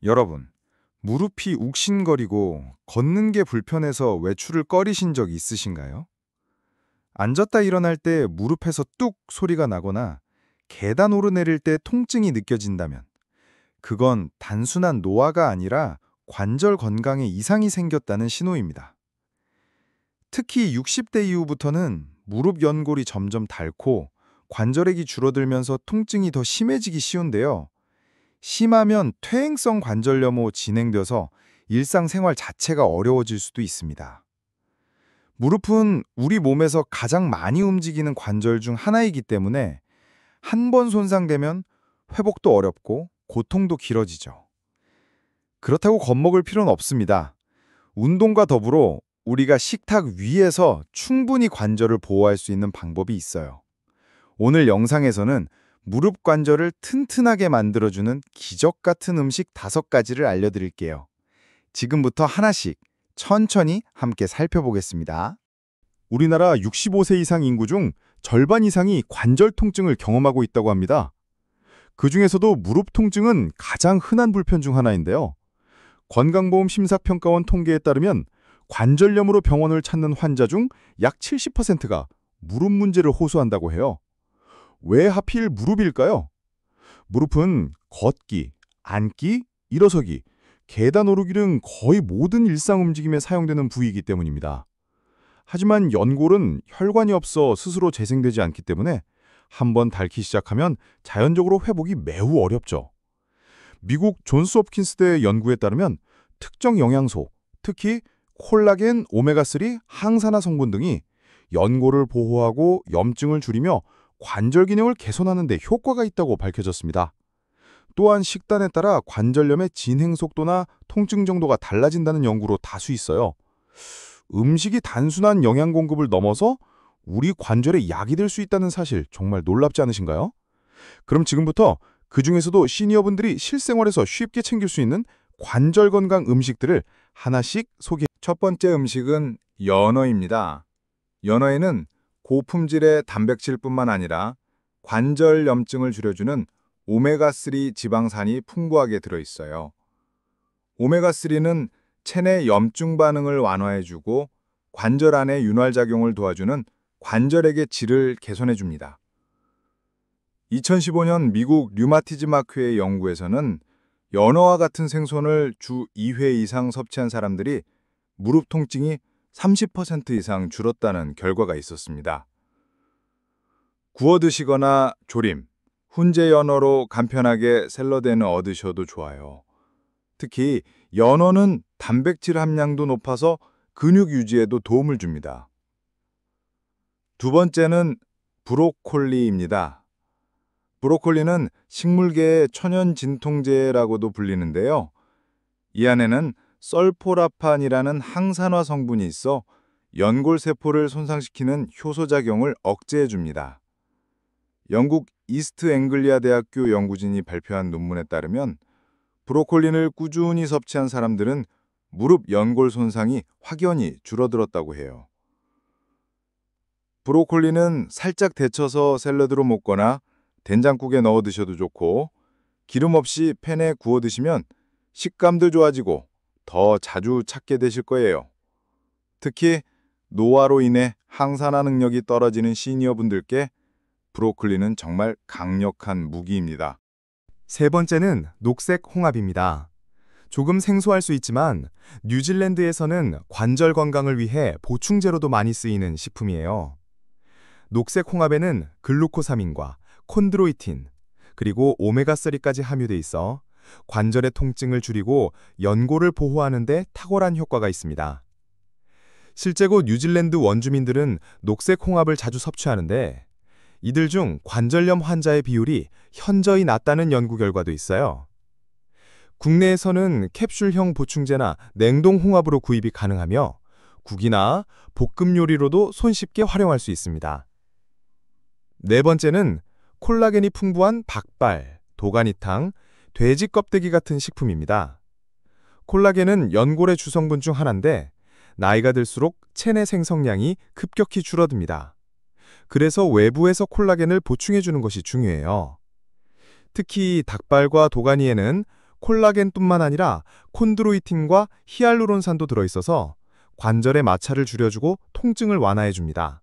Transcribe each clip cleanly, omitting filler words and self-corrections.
여러분, 무릎이 욱신거리고 걷는 게 불편해서 외출을 꺼리신 적 있으신가요? 앉았다 일어날 때 무릎에서 뚝 소리가 나거나 계단 오르내릴 때 통증이 느껴진다면 그건 단순한 노화가 아니라 관절 건강에 이상이 생겼다는 신호입니다. 특히 60대 이후부터는 무릎 연골이 점점 닳고 관절액이 줄어들면서 통증이 더 심해지기 쉬운데요. 심하면 퇴행성 관절염으로 진행돼서 일상생활 자체가 어려워질 수도 있습니다. 무릎은 우리 몸에서 가장 많이 움직이는 관절 중 하나이기 때문에 한 번 손상되면 회복도 어렵고 고통도 길어지죠. 그렇다고 겁먹을 필요는 없습니다. 운동과 더불어 우리가 식탁 위에서 충분히 관절을 보호할 수 있는 방법이 있어요. 오늘 영상에서는 무릎 관절을 튼튼하게 만들어주는 기적 같은 음식 5가지를 알려드릴게요. 지금부터 하나씩 천천히 함께 살펴보겠습니다. 우리나라 65세 이상 인구 중 절반 이상이 관절 통증을 경험하고 있다고 합니다. 그중에서도 무릎 통증은 가장 흔한 불편 중 하나인데요. 건강보험 심사평가원 통계에 따르면 관절염으로 병원을 찾는 환자 중 약 70%가 무릎 문제를 호소한다고 해요. 왜 하필 무릎일까요? 무릎은 걷기, 앉기, 일어서기, 계단 오르기 등 거의 모든 일상 움직임에 사용되는 부위이기 때문입니다. 하지만 연골은 혈관이 없어 스스로 재생되지 않기 때문에 한번 닳기 시작하면 자연적으로 회복이 매우 어렵죠. 미국 존스 홉킨스대 연구에 따르면 특정 영양소, 특히 콜라겐, 오메가3, 항산화 성분 등이 연골을 보호하고 염증을 줄이며 관절 기능을 개선하는 데 효과가 있다고 밝혀졌습니다. 또한 식단에 따라 관절염의 진행 속도나 통증 정도가 달라진다는 연구로 다수 있어요. 음식이 단순한 영양 공급을 넘어서 우리 관절에 약이 될 수 있다는 사실 정말 놀랍지 않으신가요? 그럼 지금부터 그중에서도 시니어분들이 실생활에서 쉽게 챙길 수 있는 관절 건강 음식들을 하나씩 첫 번째 음식은 연어입니다. 연어에는 고품질의 단백질뿐만 아니라 관절 염증을 줄여주는 오메가3 지방산이 풍부하게 들어있어요. 오메가3는 체내 염증 반응을 완화해주고 관절 안의 윤활작용을 도와주는 관절액의 질을 개선해줍니다. 2015년 미국 류마티즘 학회의 연구에서는 연어와 같은 생선을 주 2회 이상 섭취한 사람들이 무릎 통증이 30% 이상 줄었다는 결과가 있었습니다. 구워 드시거나 조림, 훈제 연어로 간편하게 샐러드에 넣어 드셔도 좋아요. 특히 연어는 단백질 함량도 높아서 근육 유지에도 도움을 줍니다. 두 번째는 브로콜리입니다. 브로콜리는 식물계의 천연 진통제라고도 불리는데요. 이 안에는 설포라판이라는 항산화 성분이 있어 연골세포를 손상시키는 효소작용을 억제해줍니다. 영국 이스트 앵글리아 대학교 연구진이 발표한 논문에 따르면 브로콜리를 꾸준히 섭취한 사람들은 무릎 연골 손상이 확연히 줄어들었다고 해요. 브로콜리는 살짝 데쳐서 샐러드로 먹거나 된장국에 넣어 드셔도 좋고 기름 없이 팬에 구워 드시면 식감도 좋아지고 더 자주 찾게 되실 거예요. 특히 노화로 인해 항산화 능력이 떨어지는 시니어분들께 브로콜리는 정말 강력한 무기입니다. 세 번째는 녹색 홍합입니다. 조금 생소할 수 있지만 뉴질랜드에서는 관절 건강을 위해 보충제로도 많이 쓰이는 식품이에요. 녹색 홍합에는 글루코사민과 콘드로이틴, 그리고 오메가3까지 함유돼 있어 관절의 통증을 줄이고 연골을 보호하는 데 탁월한 효과가 있습니다. 실제로 뉴질랜드 원주민들은 녹색 홍합을 자주 섭취하는데 이들 중 관절염 환자의 비율이 현저히 낮다는 연구 결과도 있어요. 국내에서는 캡슐형 보충제나 냉동 홍합으로 구입이 가능하며 국이나 볶음 요리로도 손쉽게 활용할 수 있습니다. 네 번째는 콜라겐이 풍부한 박발, 도가니탕, 돼지 껍데기 같은 식품입니다. 콜라겐은 연골의 주성분 중 하나인데 나이가 들수록 체내 생성량이 급격히 줄어듭니다. 그래서 외부에서 콜라겐을 보충해주는 것이 중요해요. 특히 닭발과 도가니에는 콜라겐뿐만 아니라 콘드로이틴과 히알루론산도 들어있어서 관절의 마찰을 줄여주고 통증을 완화해줍니다.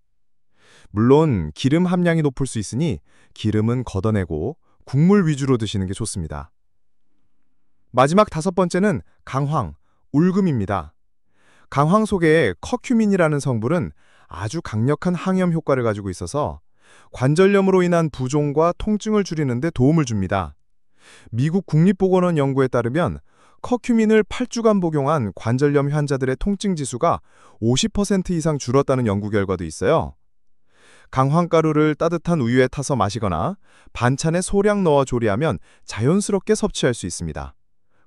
물론 기름 함량이 높을 수 있으니 기름은 걷어내고 국물 위주로 드시는 게 좋습니다. 마지막 5번째는 강황, 울금입니다. 강황 속에 커큐민이라는 성분은 아주 강력한 항염 효과를 가지고 있어서 관절염으로 인한 부종과 통증을 줄이는 데 도움을 줍니다. 미국 국립보건원 연구에 따르면 커큐민을 8주간 복용한 관절염 환자들의 통증 지수가 50% 이상 줄었다는 연구 결과도 있어요. 강황가루를 따뜻한 우유에 타서 마시거나 반찬에 소량 넣어 조리하면 자연스럽게 섭취할 수 있습니다.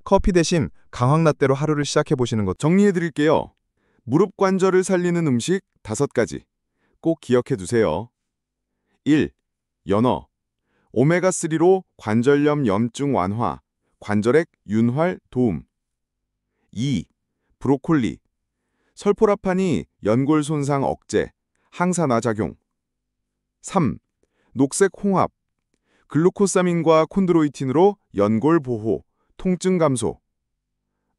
커피 대신 강황라떼로 하루를 시작해보시는 것 정리해드릴게요. 무릎 관절을 살리는 음식 5가지. 꼭 기억해두세요. 1. 연어. 오메가3로 관절염 염증 완화, 관절액 윤활 도움. 2. 브로콜리. 설포라판이 연골 손상 억제, 항산화 작용. 3. 녹색 홍합. 글루코사민과 콘드로이틴으로 연골 보호, 통증 감소.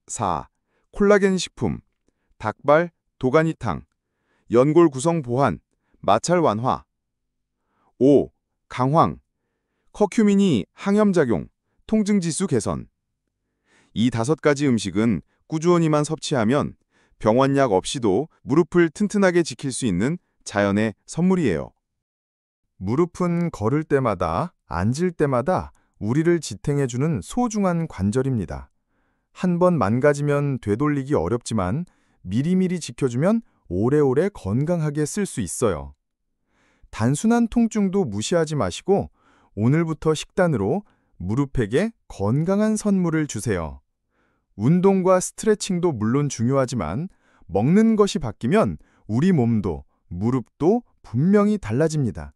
4. 콜라겐 식품. 닭발, 도가니탕. 연골 구성 보완, 마찰 완화. 5. 강황. 커큐민이 항염작용, 통증지수 개선. 이 5가지 음식은 꾸준히만 섭취하면 병원약 없이도 무릎을 튼튼하게 지킬 수 있는 자연의 선물이에요. 무릎은 걸을 때마다, 앉을 때마다 우리를 지탱해주는 소중한 관절입니다. 한 번 망가지면 되돌리기 어렵지만 미리미리 지켜주면 오래오래 건강하게 쓸 수 있어요. 단순한 통증도 무시하지 마시고 오늘부터 식단으로 무릎에게 건강한 선물을 주세요. 운동과 스트레칭도 물론 중요하지만 먹는 것이 바뀌면 우리 몸도 무릎도 분명히 달라집니다.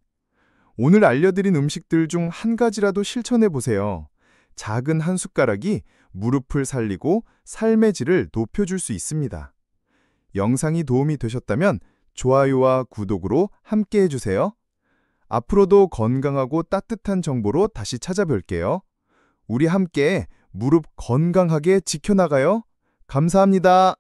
오늘 알려드린 음식들 중 한 가지라도 실천해 보세요. 작은 한 숟가락이 무릎을 살리고 삶의 질을 높여줄 수 있습니다. 영상이 도움이 되셨다면 좋아요와 구독으로 함께 해주세요. 앞으로도 건강하고 따뜻한 정보로 다시 찾아뵐게요. 우리 함께 무릎 건강하게 지켜나가요. 감사합니다.